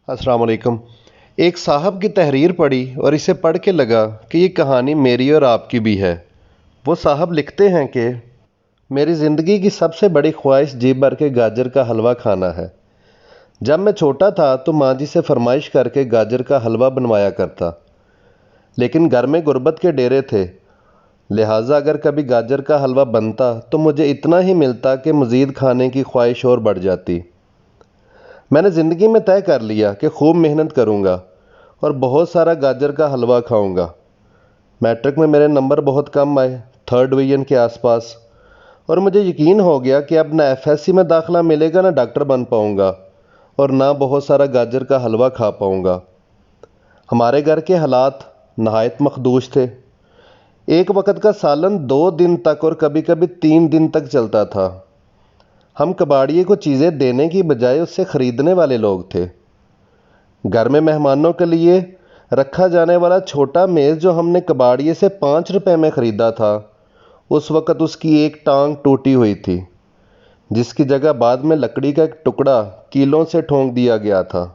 अस्सलाम वालेकुम। एक साहब की तहरीर पढ़ी और इसे पढ़ के लगा कि ये कहानी मेरी और आपकी भी है। वो साहब लिखते हैं कि मेरी ज़िंदगी की सबसे बड़ी ख्वाहिश जी भर के गाजर का हलवा खाना है। जब मैं छोटा था तो माँ जी से फरमाइश करके गाजर का हलवा बनवाया करता, लेकिन घर में गुर्बत के डेरे थे, लिहाजा अगर कभी गाजर का हलवा बनता तो मुझे इतना ही मिलता कि मज़ीद खाने की ख्वाहिश और बढ़ जाती। मैंने ज़िंदगी में तय कर लिया कि खूब मेहनत करूँगा और बहुत सारा गाजर का हलवा खाऊंगा। मैट्रिक में मेरे नंबर बहुत कम आए, थर्ड डिवीज़न के आसपास, और मुझे यकीन हो गया कि अब ना एफएससी में दाखिला मिलेगा, ना डॉक्टर बन पाऊंगा और ना बहुत सारा गाजर का हलवा खा पाऊंगा। हमारे घर के हालात नहायत मखदूश थे। एक वक्त का सालन 2 दिन तक और कभी कभी 3 दिन तक चलता था। हम कबाड़िए को चीज़ें देने की बजाय उससे ख़रीदने वाले लोग थे। घर में मेहमानों के लिए रखा जाने वाला छोटा मेज़ जो हमने कबाड़िए से 5 रुपए में ख़रीदा था, उस वक़्त उसकी एक टांग टूटी हुई थी, जिसकी जगह बाद में लकड़ी का एक टुकड़ा कीलों से ठोंक दिया गया था।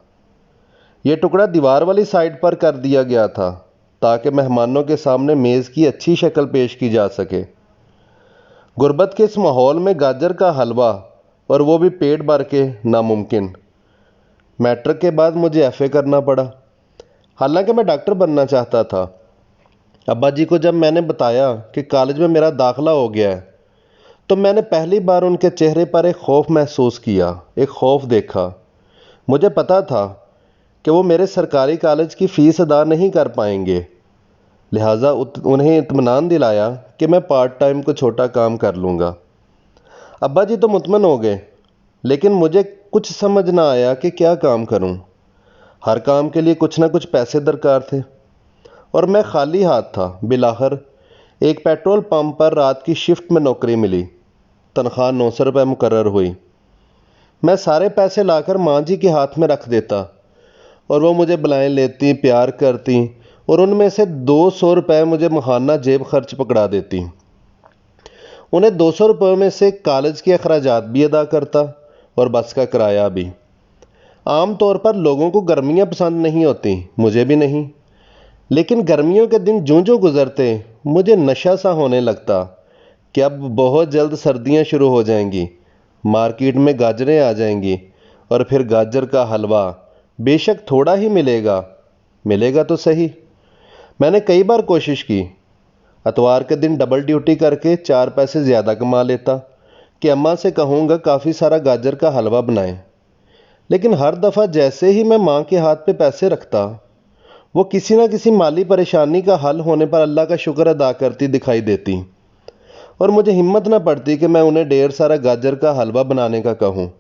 यह टुकड़ा दीवार वाली साइड पर कर दिया गया था ताकि मेहमानों के सामने मेज़ की अच्छी शक्ल पेश की जा सके। गुर्बत के इस माहौल में गाजर का हलवा, और वो भी पेट भर के, नामुमकिन। मैट्रिक के बाद मुझे एफए करना पड़ा, हालांकि मैं डॉक्टर बनना चाहता था। अब्बा जी को जब मैंने बताया कि कॉलेज में मेरा दाखिला हो गया है, तो मैंने पहली बार उनके चेहरे पर एक खौफ महसूस किया, एक खौफ देखा। मुझे पता था कि वो मेरे सरकारी कॉलेज की फ़ीस अदा नहीं कर पाएंगे, लिहाजा उन्हें इत्मीनान दिलाया कि मैं पार्ट टाइम को छोटा काम कर लूँगा। अब्बा जी तो मुतमन हो गए, लेकिन मुझे कुछ समझ ना आया कि क्या काम करूं। हर काम के लिए कुछ ना कुछ पैसे दरकार थे और मैं खाली हाथ था। बिलाखिर एक पेट्रोल पंप पर रात की शिफ्ट में नौकरी मिली। तनख्वाह 900 रुपये मुकर्रर हुई। मैं सारे पैसे लाकर माँ जी के हाथ में रख देता और वो मुझे बुलाएं लेती, प्यार करती और उनमें से 200 रुपये मुझे माहाना जेब खर्च पकड़ा देती। उन्हें 200 रुपये में से कॉलेज के अखराजात भी अदा करता और बस का किराया भी। आम तौर पर लोगों को गर्मियाँ पसंद नहीं होती, मुझे भी नहीं, लेकिन गर्मियों के दिन जूं जूं गुजरते मुझे नशा सा होने लगता कि अब बहुत जल्द सर्दियाँ शुरू हो जाएंगी, मार्केट में गाजरें आ जाएंगी और फिर गाजर का हलवा बेशक थोड़ा ही मिलेगा, मिलेगा तो सही। मैंने कई बार कोशिश की, अतवार के दिन डबल ड्यूटी करके 4 पैसे ज़्यादा कमा लेता कि अम्मा से कहूँगा काफ़ी सारा गाजर का हलवा बनाएं, लेकिन हर दफ़ा जैसे ही मैं माँ के हाथ पे पैसे रखता, वो किसी न किसी माली परेशानी का हल होने पर अल्लाह का शुक्र अदा करती दिखाई देती और मुझे हिम्मत न पड़ती कि मैं उन्हें ढेर सारा गाजर का हलवा बनाने का कहूँ।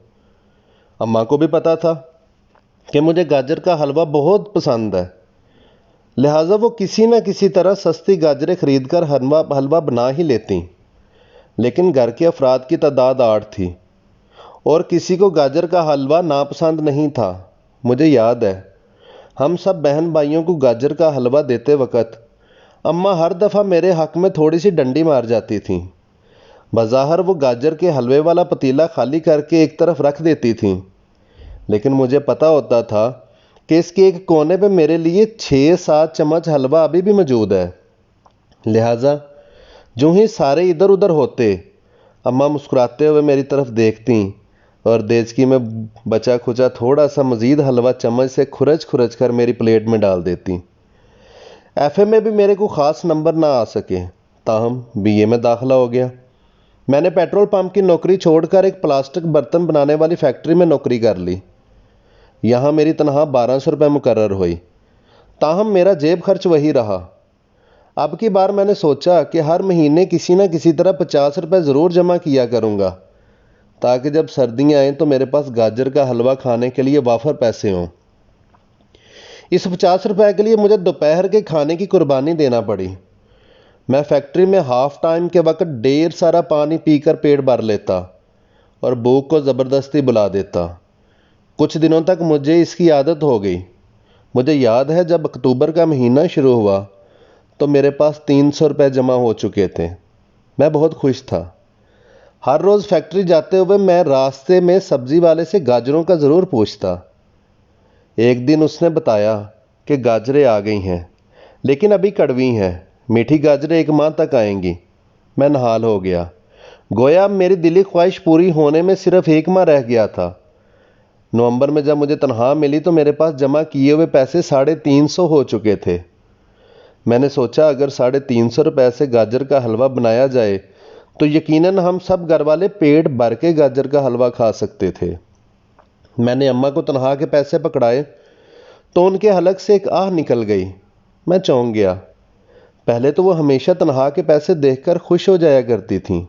अम्मा को भी पता था कि मुझे गाजर का हलवा बहुत पसंद है, लिहाजा वो किसी न किसी तरह सस्ती गाजरें खरीद कर हलवा बना ही लेती। लेकिन घर के अफराद की तादाद 8 थी और किसी को गाजर का हलवा नापसंद नहीं था। मुझे याद है, हम सब बहन भाइयों को गाजर का हलवा देते वक्त अम्मा हर दफ़ा मेरे हक में थोड़ी सी डंडी मार जाती थी। बज़ाहिर वो गाजर के हलवे वाला पतीला खाली करके एक तरफ रख देती थी, लेकिन मुझे पता होता था कि इसके एक कोने पे मेरे लिए 6-7 चम्मच हलवा अभी भी मौजूद है। लिहाजा जो ही सारे इधर उधर होते, अम्मा मुस्कुराते हुए मेरी तरफ देखती और देचकी में बचा खुचा थोड़ा सा मज़ीद हलवा चम्मच से खुरच खुरच कर मेरी प्लेट में डाल देती। एफए में भी मेरे को ख़ास नंबर ना आ सके, ताहम बीए में दाखिला हो गया। मैंने पेट्रोल पंप की नौकरी छोड़कर एक प्लास्टिक बर्तन बनाने वाली फैक्ट्री में नौकरी कर ली। यहाँ मेरी तनख्वाह 1200 रुपये मुकर्रर हुई, ताहम मेरा जेब खर्च वही रहा। अब की बार मैंने सोचा कि हर महीने किसी न किसी तरह 50 रुपये ज़रूर जमा किया करूँगा, ताकि जब सर्दियाँ आएँ तो मेरे पास गाजर का हलवा खाने के लिए वाफर पैसे हों। इस 50 रुपये के लिए मुझे दोपहर के खाने की कुर्बानी देना पड़ी। मैं फैक्ट्री में हाफ टाइम के वक्त ढेर सारा पानी पीकर पेट भर लेता और भूख को ज़बरदस्ती बुला देता। कुछ दिनों तक मुझे इसकी आदत हो गई। मुझे याद है जब अक्टूबर का महीना शुरू हुआ तो मेरे पास 300 रुपये जमा हो चुके थे। मैं बहुत खुश था। हर रोज़ फैक्ट्री जाते हुए मैं रास्ते में सब्ज़ी वाले से गाजरों का ज़रूर पूछता। ایک دن اس نے بتایا کہ گاجریں آ گئی ہیں لیکن ابھی کڑوی ہیں، میٹھی گاجریں 1 ماہ تک آئیں گی۔ میں نہال ہو گیا، گویا اب میری دلی خواہش پوری ہونے میں صرف 1 ماہ رہ گیا تھا۔ نومبر میں جب مجھے تنخواہ ملی تو میرے پاس جمع کیے ہوئے پیسے 350 ہو چکے تھے۔ میں نے سوچا اگر 350 روپے سے گاجر کا حلوہ بنایا جائے تو یقیناً ہم سب گھر والے پیٹ بھر کے گاجر کا حلوہ کھا سکتے تھے۔ میں نے اماں کو تنخواہ کے پیسے پکڑائے تو ان کے حلق سے ایک آہ نکل گئی۔ میں چونک گیا۔ پہلے تو وہ ہمیشہ تنخواہ کے پیسے دیکھ کر خوش ہو جایا کرتی تھیں۔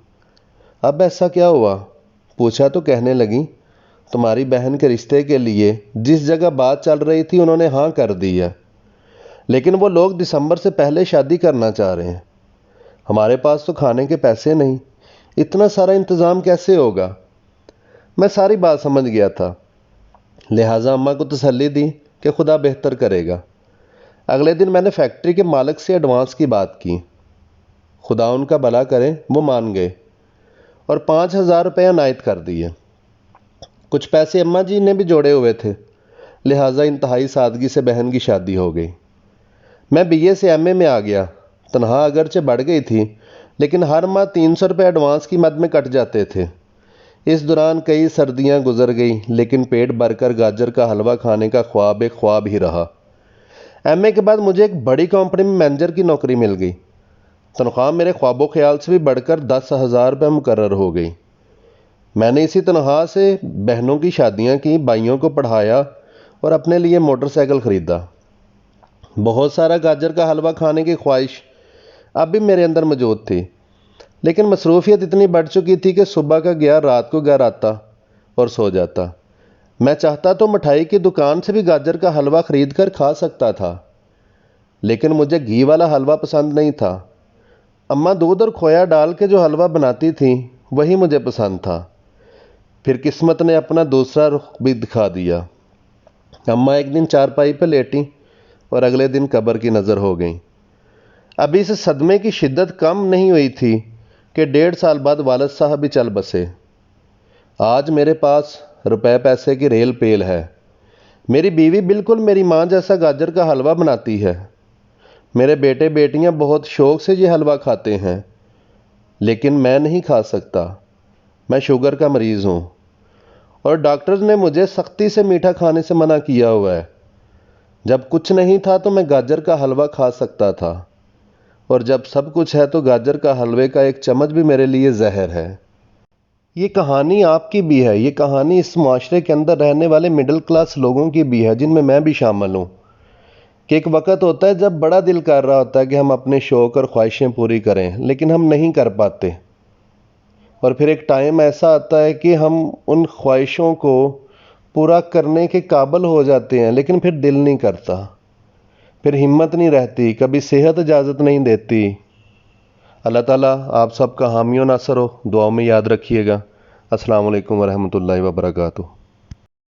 اب ایسا کیا ہوا؟ پوچھا تو کہنے لگی، تمہاری بہن کے رشتے کے لیے جس جگہ بات چل رہی تھی انہوں نے ہاں کر دی ہے، لیکن وہ لوگ دسمبر سے پہلے شادی کرنا چاہ رہے ہیں۔ ہمارے پاس تو کھانے کے پیسے نہیں، اتنا سارا انتظام کیسے ہوگا؟ میں ساری بات سمجھ گیا تھا، لہٰذا اماں کو تسلی دی کہ خدا بہتر کرے گا۔ اگلے دن میں نے فیکٹری کے مالک سے ایڈوانس کی بات کی۔ خدا ان کا بھلا کرے، وہ مان گئے اور 5000 روپے عنایت کر دیے۔ کچھ پیسے اماں جی نے بھی جوڑے ہوئے تھے، لہٰذا انتہائی سادگی سے بہن کی شادی ہو گئی۔ میں BA سے MA میں آ گیا۔ تنخواہ اگرچہ بڑھ گئی تھی لیکن ہر ماہ 300 روپے ایڈوانس کی مد میں کٹ جاتے تھے۔ اس دوران کئی سردیاں گزر گئی لیکن پیٹ بھر کر گاجر کا حلوہ کھانے کا خواب ایک خواب ہی رہا۔ MA کے بعد مجھے ایک بڑی کمپنی میں مینیجر کی نوکری مل گئی۔ تنخواہ میرے خواب و خیال سے بھی بڑھ کر 10,000 روپے مقرر ہو گئی۔ میں نے اسی تنخواہ سے بہنوں کی شادیاں کی، بھائیوں کو پڑھایا اور اپنے لیے موٹر سائیکل خریدا۔ بہت سارا گاجر کا حلوہ کھانے کی خواہش اب بھی میرے اندر موجود تھی، لیکن مصروفیت اتنی بڑھ چکی تھی کہ صبح کا گیا رات کو گھر آتا اور سو جاتا۔ میں چاہتا تو مٹھائی کی دکان سے بھی گاجر کا حلوہ خرید کر کھا سکتا تھا، لیکن مجھے گھی والا حلوہ پسند نہیں تھا۔ اماں دودھ اور کھویا ڈال کے جو حلوہ بناتی تھیں وہی مجھے پسند تھا۔ پھر قسمت نے اپنا دوسرا رخ بھی دکھا دیا۔ اماں ایک دن چارپائی پہ لیٹیں اور اگلے دن قبر کی نظر ہو گئیں۔ ابھی اس صدمے کی شدت کم نہیں ہوئی تھی کہ 1.5 سال بعد والد صاحب بھی چل بسے۔ آج میرے پاس روپے پیسے کی ریل پیل ہے۔ میری بیوی بالکل میری ماں جیسا گاجر کا حلوہ بناتی ہے۔ میرے بیٹے بیٹیاں بہت شوق سے یہ حلوہ کھاتے ہیں، لیکن میں نہیں کھا سکتا۔ میں شوگر کا مریض ہوں اور ڈاکٹر نے مجھے سختی سے میٹھا کھانے سے منع کیا ہوا ہے۔ جب کچھ نہیں تھا تو میں گاجر کا حلوہ کھا سکتا تھا، اور جب سب کچھ ہے تو گاجر کا حلوے کا ایک چمچ بھی میرے لیے زہر ہے۔ یہ کہانی آپ کی بھی ہے، یہ کہانی اس معاشرے کے اندر رہنے والے مڈل کلاس لوگوں کی بھی ہے، جن میں میں بھی شامل ہوں، کہ ایک وقت ہوتا ہے جب بڑا دل کر رہا ہوتا ہے کہ ہم اپنے شوق اور خواہشیں پوری کریں، لیکن ہم نہیں کر پاتے، اور پھر ایک ٹائم ایسا آتا ہے کہ ہم ان خواہشوں کو پورا کرنے کے قابل ہو جاتے ہیں لیکن پھر دل نہیں کرتا، پھر ہمت نہیں رہتی، کبھی صحت اجازت نہیں دیتی۔ اللہ تعالیٰ آپ سب کا حامی و ناصر ہو، دعاؤں میں یاد رکھیے گا۔ السلام علیکم ورحمۃ اللہ وبرکاتہ۔